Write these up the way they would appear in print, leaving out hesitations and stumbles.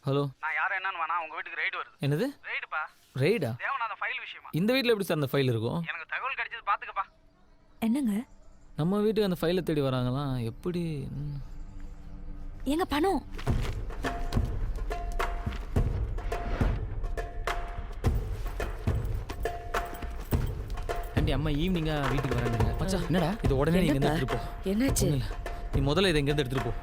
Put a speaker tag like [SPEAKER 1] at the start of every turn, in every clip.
[SPEAKER 1] Hello.
[SPEAKER 2] நான் யாரும் என்னன்னு வேணா உங்க வீட்டுக்கு ரைடு வருது.
[SPEAKER 1] என்னது
[SPEAKER 2] ரைடுப்பா.
[SPEAKER 1] ரெய்டா?
[SPEAKER 2] தேவனாத ஃபைல் விஷயமா.
[SPEAKER 1] இந்த வீட்டில் எப்படி சார் அந்த ஃபைல் இருக்கும்?
[SPEAKER 2] எனக்கு தகவல் கிடைச்சது பாத்துக்கப்பா.
[SPEAKER 3] என்னங்க?
[SPEAKER 1] நம்ம வீட்டுக்கு அந்த ஃபைலை தேடி வராங்களாம் எப்படி?
[SPEAKER 3] எங்க பணம்?
[SPEAKER 4] ஆண்டி அம்மா ஈவினிங்கா வீட்டுக்கு வராங்க. மச்சான் என்னடா
[SPEAKER 1] இது உடனே நீங்க
[SPEAKER 3] என்னப்பா?
[SPEAKER 1] எடுத்துட்டு போ.
[SPEAKER 3] என்னாச்சு?
[SPEAKER 1] ஒண்ணும் இல்ல. நீ முதல்ல இதை இங்கேருந்து எடுத்துட்டு போ.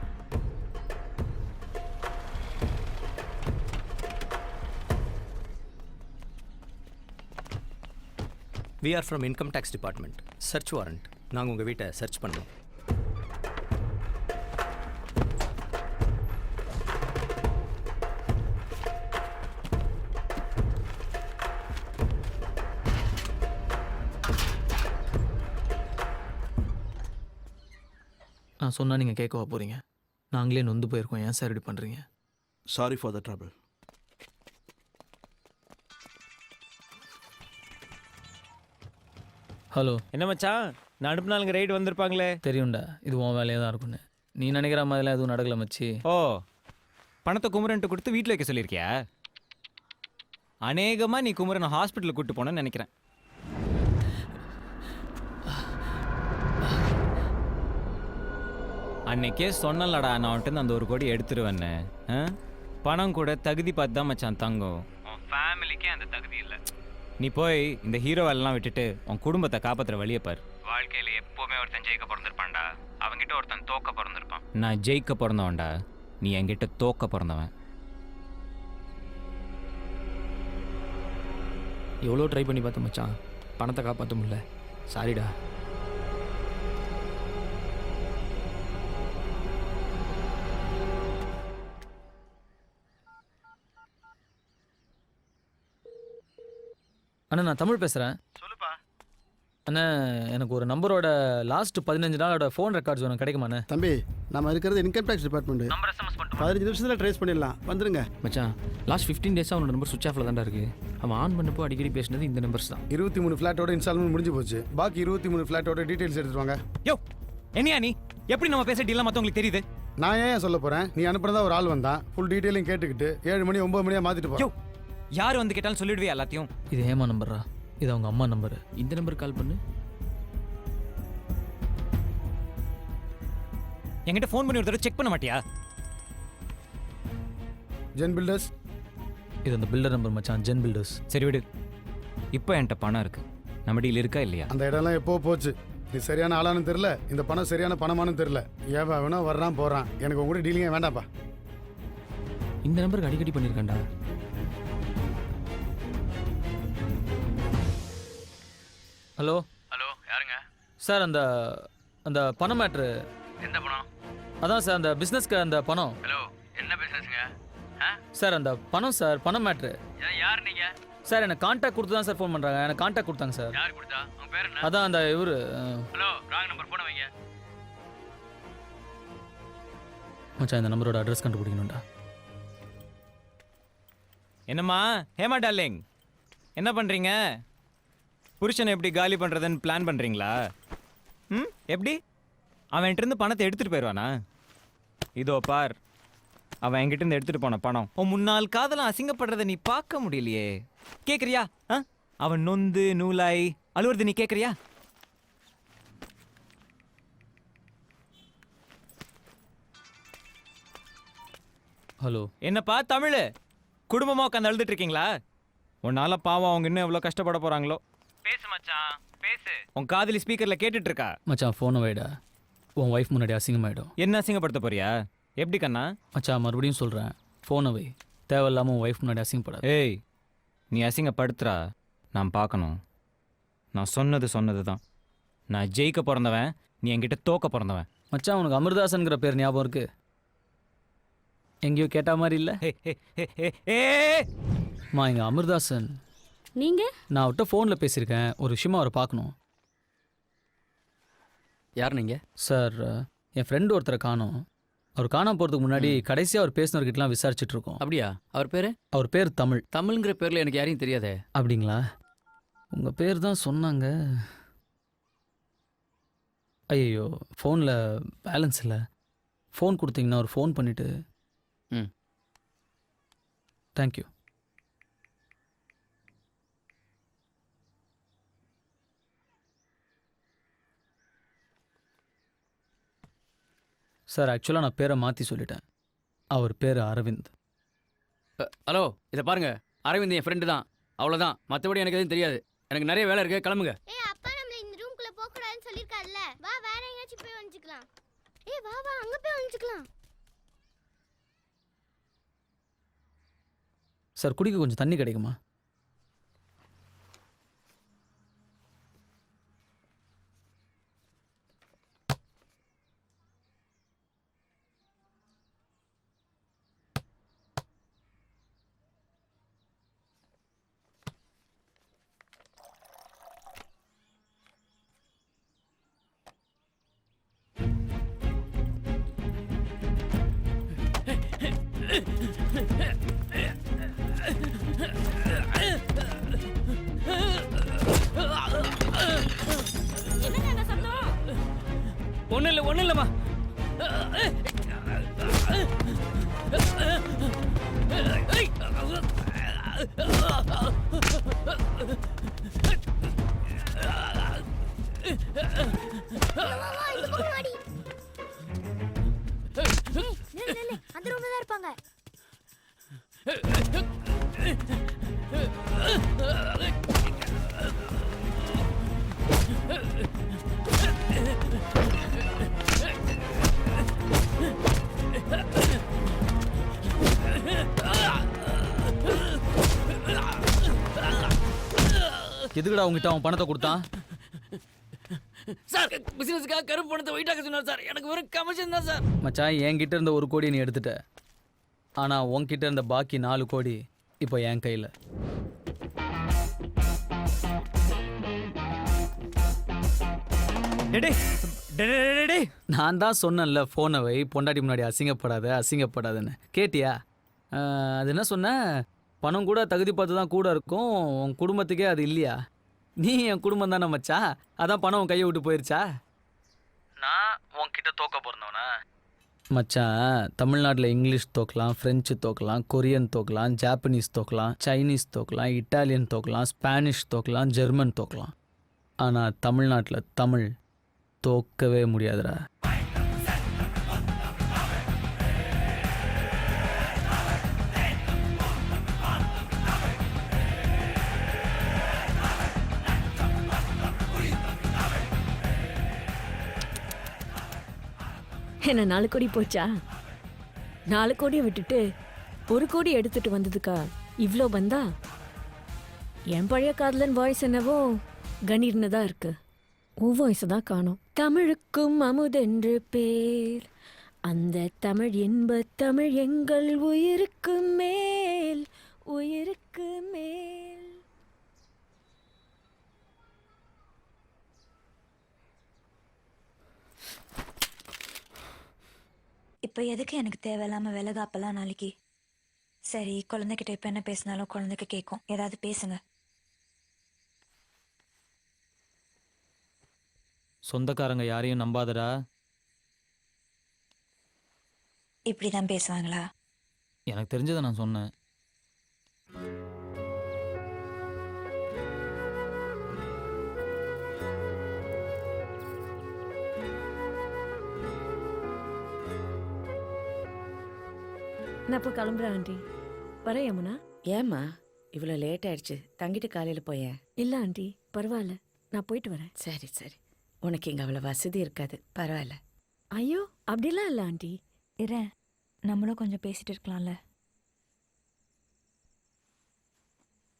[SPEAKER 5] We are from Income Tax Department. Search warrant. நாங்கள் உங்கள் வீட்டை சர்ச் பண்ணோம்.
[SPEAKER 1] நான் சொன்னா நீங்க கேட்கவா போறீங்க? நாங்களே நொந்து போயிருக்கோம். ஏன் சார் இப்படி பண்றீங்க?
[SPEAKER 6] Sorry for the trouble.
[SPEAKER 1] Hello.
[SPEAKER 4] என்ன மச்சான் நான் அனுப்புனாலுங்க ரைடு வந்திருப்பாங்களே.
[SPEAKER 1] தெரியும்டா, இது உன் வேலையாக தான் இருக்கும்னு. நீ நினைக்கிற மாதிரிலாம் எதுவும் நடக்கல மச்சி.
[SPEAKER 4] ஓ பணத்தை குமரன்ட்டு கொடுத்து வீட்டில் வைக்க சொல்லியிருக்கியா? அநேகமாக நீ குமரனை ஹாஸ்பிட்டலுக்கு கூப்பிட்டு போனேன்னு நினைக்கிறேன். அன்னைக்கே சொன்னலடா நான் வந்துட்டு அந்த 1 கோடி எடுத்துருவேன்னு. பணம் கூட தகுதி பார்த்து தான் மச்சான் தங்கும். உன் ஃபேமிலிக்கே அந்த தகுதி இல்லை. நீ போய் இந்த ஹீரோ வேலைலாம் விட்டுட்டு உன் குடும்பத்தை காப்பாற்றுற வழியை பாரு. வாழ்க்கையில் எப்போவுமே ஒருத்தன் ஜெயிக்க பிறந்திருப்பான்டா. அவன்கிட்ட ஒருத்தன் தோக்க பிறந்திருப்பான். நான் ஜெயிக்க பிறந்தவன்டா, நீ என்கிட்ட தோக்க பிறந்தவன்.
[SPEAKER 7] எவ்வளோ ட்ரை பண்ணி பார்த்தேன் மச்சான், பணத்தை காப்பாற்ற முடியல. சாரிடா.
[SPEAKER 1] அண்ணா நான் தமிழ் பேசுகிறேன்.
[SPEAKER 2] சொல்லுப்பா.
[SPEAKER 1] அண்ணா எனக்கு ஒரு நம்பரோட லாஸ்ட் 15 நாளோட ஃபோன் ரெக்கார்ட்ஸ் வேணும், கிடைக்குமாண்ணே?
[SPEAKER 6] தம்பி, நம்ம இருக்கிறது income tax department.
[SPEAKER 2] Number SMS பண்ணிட்டு
[SPEAKER 6] 15 நிமிஷத்தில் ட்ரேஸ் பண்ணிடலாம். வந்துருங்க.
[SPEAKER 7] மச்சான் லாஸ்ட் 15 டேஸாக அவனோட நம்பர் சுவிச் ஆஃபில் தான்டா இருக்குது. அவன் ஆன் பண்ணப்போ அடிக்கடி பேசினது இந்த நம்பர்ஸ் தான்.
[SPEAKER 6] 23 ஃப்ளாட்டோட இன்ஸ்டால்மெண்ட் முடிஞ்சு போச்சு. பாக்கி 23 ஃப்ளாட்டோட டீடைல்ஸ் எடுத்துட்டு வாங்க.
[SPEAKER 4] யோ என்னையா நீ எப்படி நம்ம பேச டீலாம் மற்றவங்களுக்கு தெரியுது?
[SPEAKER 6] நான் ஏன் சொல்ல போகிறேன், நீ அனுப்புனதா ஒரு ஆள் வந்தான். ஃபுல் டீட்டெயிலும் கேட்டுக்கிட்டு 7 மணி 9 மணியாக மாற்றிட்டு
[SPEAKER 4] யோ
[SPEAKER 6] போகிறோம்.
[SPEAKER 4] யார் வந்து கேட்டாலும் சொல்லிடுவே எல்லாத்தையும்.
[SPEAKER 1] இது ஏமா நம்பரா? இது அவங்க அம்மா நம்பரு.
[SPEAKER 7] இந்த நம்பர் கால் பண்ணு.
[SPEAKER 4] என்கிட்ட ஃபோன் பண்ணி ஒரு தடவை செக் பண்ண மாட்டியா?
[SPEAKER 6] Zen builders.
[SPEAKER 1] இது அந்த பில்டர் நம்பர் மச்சான், ஜென் பில்டர்ஸ்.
[SPEAKER 4] சரி விடு. இப்போ என்கிட்ட பணம் இருக்கு, நம்ம டீல் இருக்கா இல்லையா?
[SPEAKER 6] அந்த இடம்லாம் எப்போ போச்சு. நீ சரியான ஆளானு தெரில, இந்த பணம் சரியான பணமானு தெரில. ஏன் வேணா வர்றான் போகிறான். எனக்கு உங்க கூட டீலிங்கே வேண்டாம்ப்பா.
[SPEAKER 7] இந்த நம்பருக்கு அடிக்கடி பண்ணியிருக்காண்டா.
[SPEAKER 1] ஹலோ.
[SPEAKER 2] ஹலோ, யாருங்க?
[SPEAKER 1] சார் அந்த அந்த பணம் மேட்ரு.
[SPEAKER 2] எந்த பணம்?
[SPEAKER 1] அதான் சார் அந்த பிஸ்னஸ்க்கு அந்த பணம்.
[SPEAKER 2] ஹலோ, என்ன பிசினஸ்ங்க?
[SPEAKER 1] சார் அந்த பணம் சார், பணம் மேட்ரு.
[SPEAKER 2] யார் நீங்க?
[SPEAKER 1] சார் எனக்கு கான்டாக்ட் கொடுத்து தான் சார் ஃபோன் பண்ணுறாங்க. எனக்கு கான்டாக்ட் கொடுத்தாங்க சார்.
[SPEAKER 2] யார் கொடுத்தா? உங்க பேர் என்ன?
[SPEAKER 1] அதான் அந்த இவரு.
[SPEAKER 2] ஹலோ, ராங் நம்பர் போன வைங்க.
[SPEAKER 1] மச்சான் இந்த நம்பரோட அட்ரஸ் கண்டுபிடிக்கணும்டா.
[SPEAKER 4] என்னம்மா ஹேமா டார்லிங், என்ன பண்ணுறீங்க? புருஷனை எப்படி காலி பண்ணுறதுன்னு பிளான் பண்ணுறீங்களா? எப்படி அவன்கிட்ட இருந்து பணத்தை எடுத்துகிட்டு போயிடுவானா? இதோ பார், அவன் என்கிட்ட இருந்து எடுத்துகிட்டு போன பணம் உன் முன்னாள் காதலாம் அசிங்கப்படுறதை நீ பார்க்க முடியலையே. கேட்குறியா? அவன் நொந்து நூலாய் அழுவுறது நீ கேட்குறியா?
[SPEAKER 1] ஹலோ.
[SPEAKER 4] என்னப்பா தமிழ், குடும்பமாக உட்காந்து அழுதுட்டு இருக்கீங்களா? உன்னால பாவம் அவங்க இன்னும் எவ்வளோ கஷ்டப்பட போகிறாங்களோ. பேசு மச்சான் பேசு. உன் காதலி ஸ்பீக்கரில் கேட்டுட்டு இருக்கா.
[SPEAKER 1] மச்சான் ஃபோனை வைடா, உன் ஒய்ஃப் முன்னாடி அசிங்கமாயிடும்.
[SPEAKER 4] என்ன அசிங்கப்படுத்த போறியா? எப்படி கண்ணா?
[SPEAKER 1] மச்சான் மறுபடியும் சொல்கிறேன், ஃபோனை வை. தேவையில்லாமல் உன் ஒய்ஃப் முன்னாடி அசிங்கப்படாது.
[SPEAKER 4] ஏய் நீ அசிங்கப்படுத்துறா, நான் பார்க்கணும். நான் சொன்னது தான். நான் ஜெயிக்க பிறந்தவன், நீ என்கிட்ட தோக்க பிறந்தவன்.
[SPEAKER 1] மச்சான் உனக்கு அமிர்தாசன்கிற பேர் ஞாபகம் இருக்கு? எங்கேயோ கேட்ட மாதிரி இல்லை? மா எங்கள் அமிர்தாசன்.
[SPEAKER 3] நீங்க?
[SPEAKER 1] நான் அவர்கிட்ட ஃபோனில் பேசியிருக்கேன், ஒரு விஷயமா அவரை பார்க்கணும்.
[SPEAKER 7] யார் நீங்க?
[SPEAKER 1] சார் என் ஃப்ரெண்டு ஒருத்தரை காணோம். அவர் காணாம போகிறதுக்கு முன்னாடி கடைசியாக அவர் பேசினவர்கிட்டலாம் விசாரிச்சுட்டு இருக்கோம்.
[SPEAKER 7] அப்படியா? அவர் பேர்?
[SPEAKER 1] அவர் பேர் தமிழ்.
[SPEAKER 7] தமிழ்ங்கிற பேரில் எனக்கு யாரையும் தெரியாதே.
[SPEAKER 1] அப்படிங்களா? உங்கள் பேர் தான் சொன்னாங்க. ஐயோ ஃபோனில் பேலன்ஸ் இல்லை. ஃபோன் கொடுத்தீங்கன்னா ஒரு ஃபோன் பண்ணிவிட்டு. தேங்க்யூ. சார் ஆக்சுவலாக நான் பேரை மாற்றி சொல்லிட்டேன். அவர் பேர் அரவிந்த்.
[SPEAKER 8] ஹலோ இதை பாருங்க, அரவிந்த் என் ஃப்ரெண்டு தான், அவ்வளோதான். மற்றபடி எனக்கு எதுவும் தெரியாது. எனக்கு நிறைய வேலை இருக்கு, கிளம்புங்க.
[SPEAKER 9] ஏய் அப்பா நம்மள இந்த ரூம்க்குள்ள போக கூடாதுன்னு சொல்லிருக்காருல. வா வேற எங்கயாச்சும் போய் ஒளிஞ்சுக்கலாம். ஏய் வா வா அங்க போய் ஒளிஞ்சுக்கலாம்.
[SPEAKER 1] சார் குடிக்க கொஞ்சம் தண்ணி கிடைக்குமா?
[SPEAKER 8] ஒன்றும் இல்லைம்மா.
[SPEAKER 9] அந்த ரூம்ல தான் இருப்பாங்க.
[SPEAKER 1] எதுக்குடா உங்ககிட்ட அவன் பணத்தை கொடுத்தான்?
[SPEAKER 8] சார் பிசினஸ்க்காக கருப்பு பணத்தை வெயிட்டாக்க சொன்னார் சார். எனக்கு வெறும் கமிஷன் தான் சார்.
[SPEAKER 1] மச்சான் என்கிட்ட இருந்த 1 கோடி நீ எடுத்துட்ட. ஆனால் உன்கிட்ட இருந்த பாக்கி 4 கோடி இப்போ என் கையில். நான் தான் சொன்னேன்ல ஃபோனை வை, பொண்டாட்டி முன்னாடி அசிங்கப்படாதுன்னு. கேட்டியா? அது என்ன சொன்ன? பணம் கூட தகுதி பார்த்து தான் கூட இருக்கும், உன் குடும்பத்துக்கே அது இல்லையா? நீ என் குடும்பம் தானே மச்சா, அதான் பணம் உன் கையை விட்டு போயிருச்சா? நான் உன்கிட்ட தோக்க பிறந்தவனா? மச்சான் தமிழ்நாட்டில் இங்கிலீஷ் தோக்கலாம், ஃப்ரெஞ்சு தோக்கலாம், கொரியன் தோக்கலாம், ஜாப்பனீஸ் தோக்கலாம், சைனீஸ் தோக்கலாம், இட்டாலியன் தோக்கலாம், ஸ்பானிஷ் தோக்கலாம், ஜெர்மன் தோக்கலாம். ஆனால் தமிழ்நாட்டில் தமிழ் தோக்கவே முடியாதுடா.
[SPEAKER 3] என்ன 4 கோடி போச்சா? 4 கோடியை விட்டுட்டு 1 கோடி எடுத்துட்டு வந்ததுக்கா இவ்வளோ வந்தா? என் பழைய காதலன் வாய்ஸ் என்னவோ கணீர்னு தான் இருக்கு. உன் வாய்ஸ் தான் காணோம். தமிழுக்கும் அமுதென்று பேர், அந்த தமிழ் என்ப தமிழ் எங்கள் உயிருக்கு மேல், உயிருக்கு மேல்.
[SPEAKER 10] இப்போ எதுக்கு எனக்கு தேவையில்லாம விலகாப்பெல்லாம் நாளைக்கு? சரி, குழந்தைகிட்ட இப்போ என்ன பேசினாலும் குழந்தைக்கு கேட்கும். ஏதாவது பேசுங்க.
[SPEAKER 4] சொந்தக்காரங்க யாரையும் நம்பாதடா.
[SPEAKER 10] இப்படிதான் பேசுவாங்களா?
[SPEAKER 4] எனக்கு தெரிஞ்சதை நான் சொன்னேன்.
[SPEAKER 3] நான் இப்போ கிளம்புறேன் ஆண்டி. வரேன் யமுனா.
[SPEAKER 11] ஏம்மா இவ்வளோ லேட் ஆயிடுச்சு? தங்கிட்டு காலையில் போயேன்.
[SPEAKER 3] இல்லை ஆண்டி பரவாயில்ல, நான் போயிட்டு வரேன்.
[SPEAKER 11] சரி சரி, உனக்கு இங்கே அவ்வளோ வசதி இருக்காது, பரவாயில்ல.
[SPEAKER 3] ஐயோ அப்படிலாம் இல்லை ஆண்டி.
[SPEAKER 10] இரு, நம்மளும் கொஞ்சம் பேசிட்டு இருக்கலாம்ல.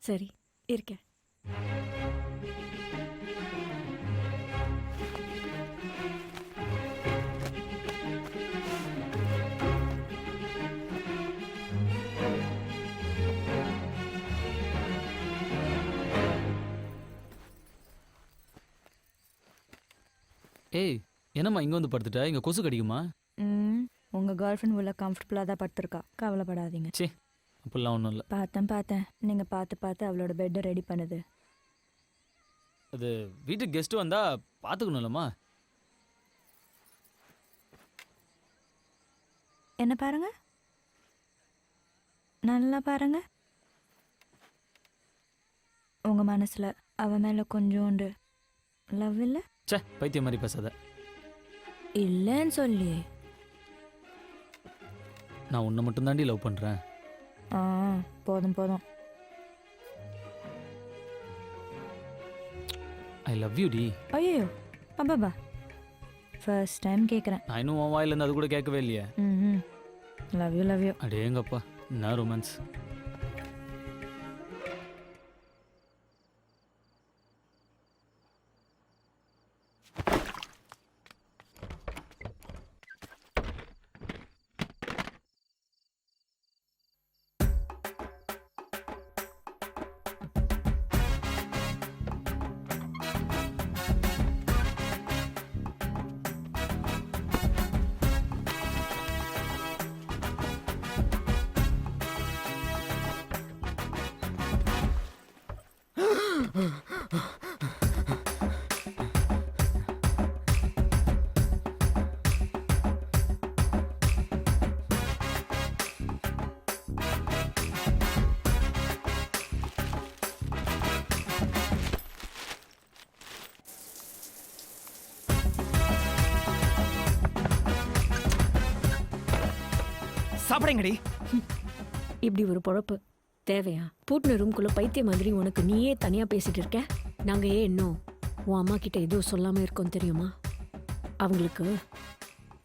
[SPEAKER 3] சரி இருக்கேன்.
[SPEAKER 1] ஏய் என்னம்மா இங்கே வந்து படுத்துட்ட? இங்கே கொசு கடிக்குமா?
[SPEAKER 10] உங்கள் கேர்ள் ஃப்ரெண்ட் உள்ள கம்ஃபர்டபுளாக தான் படுத்துருக்கா, கவலைப்படாதீங்க.
[SPEAKER 1] சே அப்படிலாம் ஒன்றும் இல்லை.
[SPEAKER 10] பார்த்தேன் நீங்கள் பார்த்து அவளோட பெட்டை ரெடி பண்ணுது.
[SPEAKER 1] அது வீட்டுக்கு கெஸ்ட்டு வந்தால் பார்த்துக்கணும்லம்மா.
[SPEAKER 10] என்ன பாருங்க, நல்லா பாருங்க. உங்க மனசுல அவ மேல கொஞ்சோண்டு லவ் இல்லை?
[SPEAKER 1] ச்சே பைத்தியம் மாதிரி பேசாத.
[SPEAKER 10] இல்லைன்னு சொல்லி.
[SPEAKER 1] நான் உன்னை மட்டும்தாண்டி லவ் பண்ணுறேன்.
[SPEAKER 10] ஆ போதும் போதும்.
[SPEAKER 1] ஐ லவ் யூ டி.
[SPEAKER 10] ஐயோ அப்பாபா, ஃபர்ஸ்ட் டைம் கேட்குறேன்.
[SPEAKER 1] நான் இன்னும் உன் வாயிலேருந்து அது கூட கேட்கவே இல்லையே.
[SPEAKER 10] ம் லவ் யூ லவ் யூ.
[SPEAKER 1] அடேங்கப்பா என்ன ரொமான்ஸ்.
[SPEAKER 4] சாப்பிடுங்கடி.
[SPEAKER 3] இப்படி ஒரு பொழப்பு தேவையா? பூட்டின ரூம்குள்ள பைத்திய மாதிரி உனக்கு நீயே தனியா பேசிட்டு இருக்க. நாங்க ஏன் இன்னும் உன் அம்மா கிட்ட எதுவும் சொல்லாம இருக்கோம் தெரியுமா? அவங்களுக்கு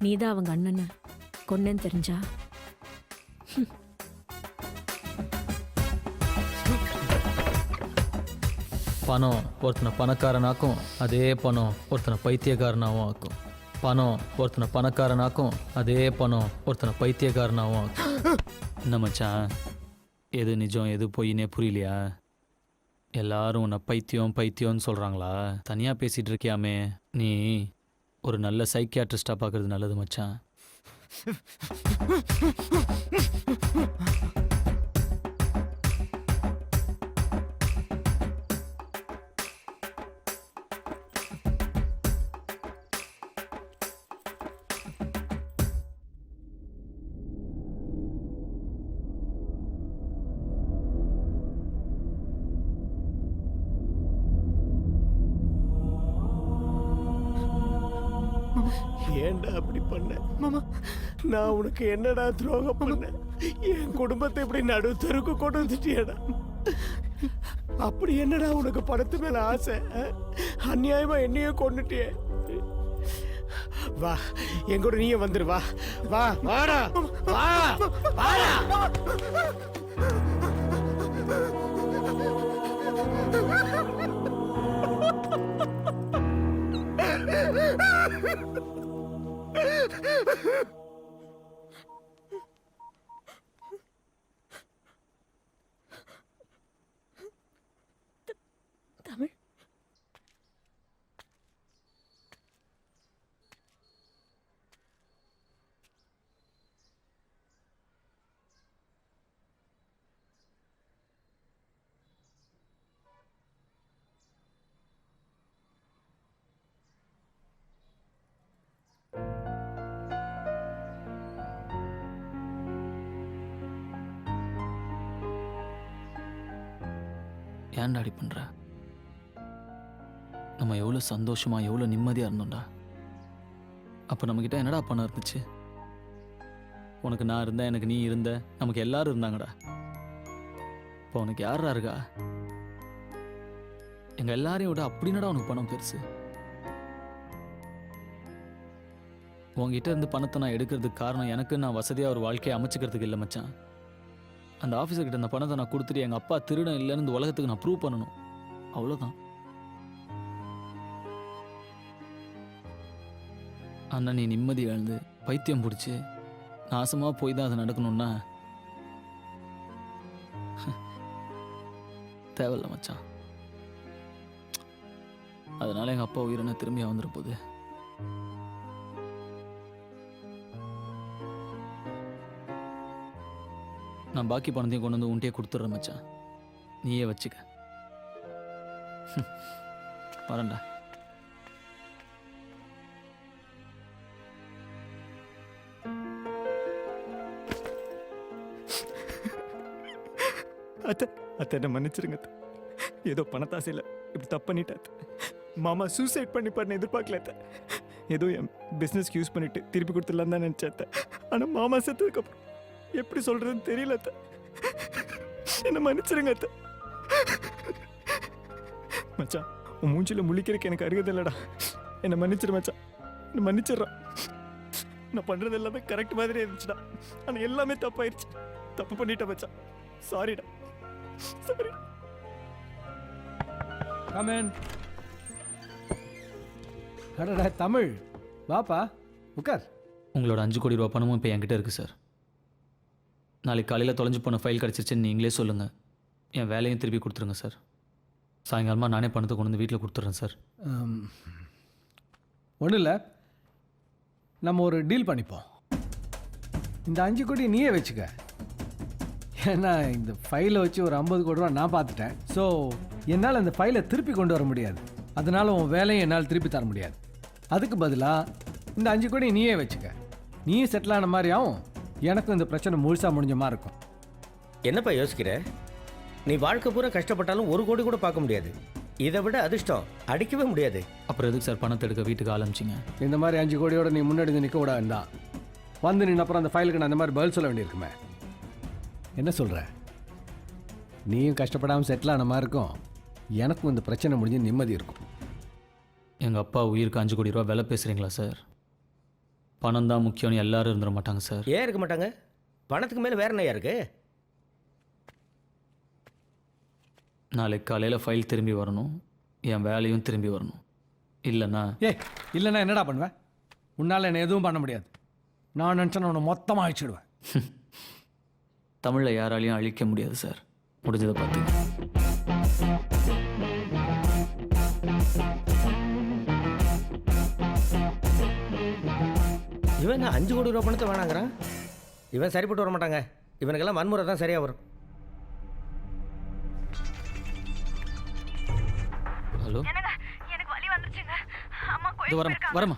[SPEAKER 3] நீதான் அவங்க அண்ணனை கொன்னேன்னு தெரிஞ்சா
[SPEAKER 1] பணம் ஒருத்தனை பணக்காரனாக்கும், அதே பணம் ஒருத்தனை பைத்தியக்காரனாகவும் ஆக்கும். பணம் ஒருத்தனை பணக்காரனாக்கும், அதே பணம் ஒருத்தனை பைத்தியக்காரனாகவும் ஆக்கும். என்ன மச்சான், எது நிஜம் எது பொய்னே புரியலையா? எல்லாரும் உன்னை பைத்தியம் பைத்தியம்னு சொல்கிறாங்களா? தனியாக பேசிகிட்டு இருக்கியாமே, நீ ஒரு நல்ல சைக்கியாட்ரிஸ்டாக பார்க்குறது நல்லது மச்சான்.
[SPEAKER 12] ஏன்டா அப்படி பண்ண மாமா? நான் உனக்கு என்னடா துரோகம் பண்ண? என் குடும்பத்தை இப்படி நடு தெருக்கு கொண்டு வந்துட்டியடா. அப்படி என்னடா உனக்கு பணத்து மேல ஆசை? அநியாயமா என்னையே கொண்டுட்டியே. வா என் கூட நீயே வந்துரு. வா வா வாடா வா வாடா.
[SPEAKER 3] தமிழ்
[SPEAKER 1] ஏன்டா அடி பண்ணுற? நம்ம எவ்வளோ சந்தோஷமாக எவ்வளோ நிம்மதியாக இருந்தோம்டா. அப்போ நம்மக்கிட்ட என்னடா பணம் இருந்துச்சு? உனக்கு நான் இருந்தேன், எனக்கு நீ இருந்த, நமக்கு எல்லாரும் இருந்தாங்கடா. இப்போ உனக்கு யாரா இருக்கா? எங்கள் எல்லாரையும் விட அப்படின்னடா உனக்கு பணம் பெருசு. உங்ககிட்ட இருந்து பணத்தை நான் எடுக்கிறதுக்கு காரணம் எனக்கு நான் வசதியாக ஒரு வாழ்க்கையை அமைச்சுக்கிறதுக்கு இல்லை மச்சான். அந்த ஆஃபீஸர்கிட்ட அந்த பணத்தை நான் கொடுத்துட்டு எங்கள் அப்பா திருடன் இல்லைன்னு இந்த உலகத்துக்கு நான் ப்ரூவ் பண்ணணும். அவ்வளோதான். அண்ணன் நீ நிம்மதி இழந்து பைத்தியம் பிடிச்சி நாசமாக போய் தான் அது நடக்கணும்னா தேவையில்ல மச்சான். அதனால எங்கள் அப்பா உயிரின திரும்பி வந்துட போகுது. நான் பாக்கி பணத்தையும் கொண்டு வந்து உன்ட்டே கொடுத்துட்றேன் மச்சான். நீயே வச்சுக்க. வரேன்டா.
[SPEAKER 4] அத்தை அத்தை என்ன மன்னிச்சிருங்க அத்தை. ஏதோ பணத்தாசையில் இப்படி தப்பு பண்ணிட்டேன் அத்தை. மாமா சூசைட் பண்ணிப்பாருன்னு எதிர்பார்க்கல அத்தை. ஏதோ என் பிஸ்னஸ்க்கு யூஸ் பண்ணிட்டு திருப்பி கொடுத்துடலாம் தான் நினச்சேன் அத்தை. ஆனால் மாமா செத்ததுக்கப்புறம் எப்படி சொல்கிறதுன்னு தெரியல அத்தை. என்ன மன்னிச்சிருங்க அத்தை. மச்சான் உன் மூஞ்சில முழிக்கிறதுக்கு எனக்கு அருகதை இல்லைடா. என்னை மன்னிச்சிரு மச்சான். என்னை மன்னிச்சிடுறான். நான் பண்ணுறது எல்லாமே கரெக்ட் மாதிரி இருந்துச்சுடா. ஆனால் எல்லாமே தப்பாயிருச்சு. தப்பு பண்ணிட்டேன் மச்சான். சாரிடா. சாரி.
[SPEAKER 12] கமன். அடடா தமிழ் வாப்பா உட்கார்.
[SPEAKER 1] உங்களோட 5 கோடி ரூபா பணமும் இப்போ என்கிட்ட இருக்குது சார். நாளைக்கு காலையில் தொலைஞ்சு போன ஃபைல் கிடச்சிருச்சுன்னு நீங்களே சொல்லுங்கள். என் வேலையும் திருப்பி கொடுத்துருங்க சார். சாயங்காலமாக நானே பணத்தை கொண்டு வந்து வீட்டில் கொடுத்துட்றேன் சார்.
[SPEAKER 12] ஒன்றும் இல்லை, நம்ம ஒரு டீல் பண்ணிப்போம். இந்த 5 கோடி நீயே வச்சுக்க. ஏன்னா இந்த ஃபைலை வச்சு ஒரு 50 கோடி ரூபா நான் பார்த்துட்டேன். ஸோ என்னால் அந்த ஃபைலை திருப்பி கொண்டு வர முடியாது. அதனால உன் வேலையை என்னால் திருப்பி தர முடியாது. அதுக்கு பதிலாக இந்த 5 கோடி நீயே வச்சுக்க. நீயும் செட்டில் ஆன மாதிரி ஆகும், எனக்கும் இந்த பிரச்சனை முழுசாக முடிஞ்ச மாதிரி இருக்கும்.
[SPEAKER 13] என்னப்பா யோசிக்கிற? நீ வாழ்க்கை பூரா கஷ்டப்பட்டாலும் 1 கோடி கூட பார்க்க முடியாது. இதை விட அதிர்ஷ்டம் அடிக்கவே முடியாது.
[SPEAKER 1] அப்புறம் எதுக்கு சார் பணத்தை எடுக்க வீட்டுக்கு ஆரம்பிச்சிங்க?
[SPEAKER 12] இந்த மாதிரி 5 கோடியோட நீ முன்னாடி நிற்க விடாதுதான் வந்து நின்று அப்புறம் அந்த ஃபைலுக்கு நான் அந்த மாதிரி பதில் சொல்ல வேண்டியிருக்குமே. என்ன சொல்கிற? நீயும் கஷ்டப்படாமல் செட்டில் ஆன மாதிரி இருக்கும், எனக்கும் இந்த பிரச்சனை முடிஞ்சு நிம்மதி இருக்கும்.
[SPEAKER 1] எங்கள் அப்பா உயிருக்கு 5 கோடி ரூபா விலை பேசுகிறீங்களா சார்? பணம் தான் முக்கியம்னு எல்லாரும் இருந்துட மாட்டாங்க சார்.
[SPEAKER 13] ஏன் இருக்க மாட்டாங்க? பணத்துக்கு மேலே வேற என்னையா இருக்கு?
[SPEAKER 1] நாளைக்கு காலையில் ஃபைல் திரும்பி வரணும், என் வேலையும் திரும்பி வரணும். இல்லைண்ணா
[SPEAKER 12] இல்லைன்னா என்னடா பண்ணுவேன்? உன்னால் என்ன எதுவும் பண்ண முடியாது. நான் நினச்சேன்னு உன்னை மொத்தமாக அழிச்சிடுவேன்.
[SPEAKER 1] தமிழில் யாராலையும் அழிக்க முடியாது சார். முடிஞ்சதை பார்த்து
[SPEAKER 13] இவன் 5 கோடி ரூபா பணத்தை வேணாங்கிறான். இவன் சரிப்பட்டு வர மாட்டாங்க. இவனுக்கெல்லாம் வன்முறை தான் சரியாக வரும்.
[SPEAKER 1] ஹலோ,
[SPEAKER 10] எனக்கு வலி வந்துருச்சுங்க. அம்மா
[SPEAKER 1] இது வரமா.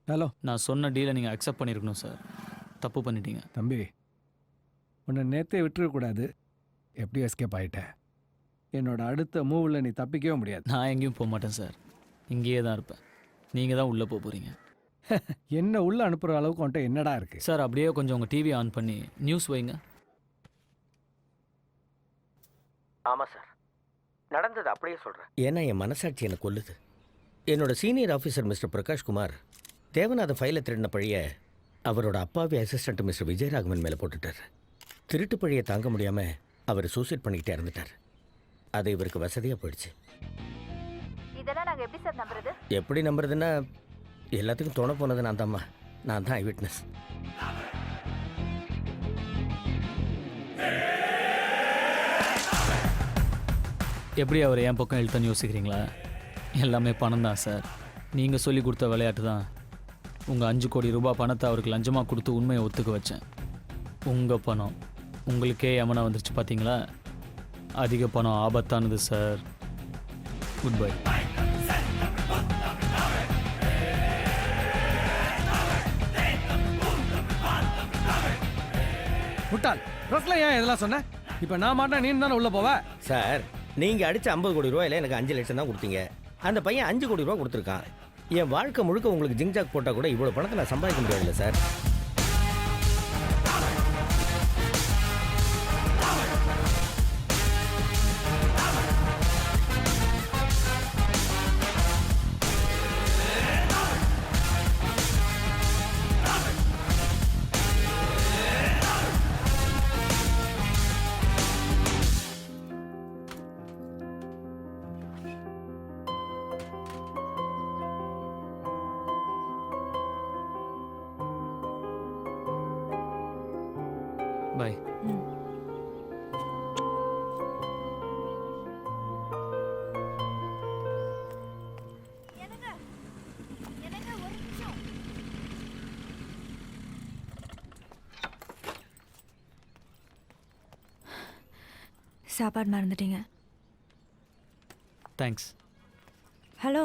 [SPEAKER 12] ஹலோ.
[SPEAKER 1] நான் சொன்ன டீலை நீங்கள் அக்செப்ட் பண்ணியிருக்கணும் சார். தப்பு பண்ணிட்டீங்க.
[SPEAKER 12] தம்பி, உன்னை நேற்றே விட்டுறக்கூடாது. எப்படி எஸ்கேப் ஆகிட்ட? என்னோட அடுத்த மூவில் நீ தப்பிக்கவே முடியாது.
[SPEAKER 1] நான் எங்கேயும் போக மாட்டேன் சார். இங்கேயே தான் இருப்பேன். நீங்கள் தான் உள்ளே போக போகிறீங்க.
[SPEAKER 12] என்ன உள்ளே அனுப்புகிற அளவுக்கு உன்ட்ட என்னடா இருக்குது?
[SPEAKER 1] சார் அப்படியே கொஞ்சம் உங்கள் டிவி ஆன் பண்ணி நியூஸ் வைங்க.
[SPEAKER 13] ஆமாம் சார், நடந்தது அப்படியே சொல்கிறேன். ஏன்னா என் மனசாட்சி என்னை கொல்லுது. என்னோட senior officer mister Prakash Kumar Devanatha ஃபைலை திருடின பழிய அவரோட அப்பாவி அசிஸ்டண்ட் மிஸ்டர் விஜயராகவன் மேலே போட்டுட்டார். திருட்டு பழியை தாங்க முடியாமல் அவர் சூசைட் பண்ணிக்கிட்டே இறந்துட்டார். அது இவருக்கு வசதியாக போயிடுச்சு.
[SPEAKER 10] இதெல்லாம் நாங்கள் எப்படி சார் நம்புறது?
[SPEAKER 13] எப்படி நம்புறதுன்னா எல்லாத்துக்கும் துணை போனது நான் தான்மா. நான் தான் ஐ விட்னஸ்.
[SPEAKER 1] எப்படி அவர் என் பக்கம் இழுத்தன்னு யோசிக்கிறீங்களா? எல்லாமே பணம் தான் சார். நீங்கள் சொல்லி கொடுத்த விளையாட்டு தான். உங்கள் 5 கோடி ரூபாய் பணத்தை அவருக்கு லஞ்சமாக கொடுத்து உண்மையை ஒத்துக்க வச்சேன். உங்கள் பணம் உங்களுக்கே யமனா வந்துருச்சு பார்த்தீங்களா? அதிக பணம் ஆபத்தானது சார். Good bye.
[SPEAKER 12] முட்டாள், ரோஸ்ல ஏன் இதெல்லாம் சொன்ன? இப்போ நான் மாட்டேன், நீ தானே உள்ளே போவ.
[SPEAKER 13] சார், நீங்கள் அடித்த 50 கோடி ரூபாயில் எனக்கு 5 லட்சம் தான் கொடுத்தீங்க. அந்த பையன் 5 கோடி ரூபா கொடுத்துருக்கான். என் வாழ்க்கை முழுக்க உங்களுக்கு ஜிங்ஜாக் போட்டால் கூட இவ்வளோ பணத்தை நான் சம்பாதிக்க முடியாதுல்ல சார்.
[SPEAKER 1] பை.
[SPEAKER 10] சாப்பாடு மறந்துட்டீங்க.
[SPEAKER 1] தேங்க்ஸ்.
[SPEAKER 10] ஹலோ.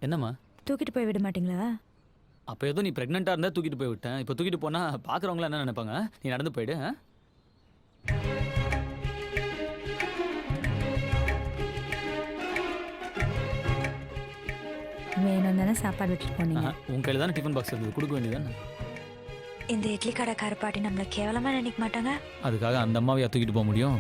[SPEAKER 1] என்னம்மா?
[SPEAKER 10] தூக்கிட்டு போய் விட மாட்டீங்களா?
[SPEAKER 1] அப்போ ஏதோ நீ ப்ரெக்னெண்ட்டாக இருந்தால் தூக்கிட்டு போய் விட்டேன். இப்போ தூக்கிட்டு போனால் பார்க்குறவங்களாம் என்ன நினைப்பாங்க? நீ நடந்து போயிடு.
[SPEAKER 10] வேணும் தானே சாப்பாடு விட்டுட்டு போனீங்க.
[SPEAKER 1] உன் கையில் தானே டிஃபன் பாக்ஸ் இருந்தது, கொடுக்க வேண்டியதானே?
[SPEAKER 10] இந்த இட்லி கடை பாட்டி நம்மளை கேவலமாக நினைக்க மாட்டாங்க.
[SPEAKER 1] அதுக்காக அந்த அம்மாவையா தூக்கிட்டு போக முடியும்?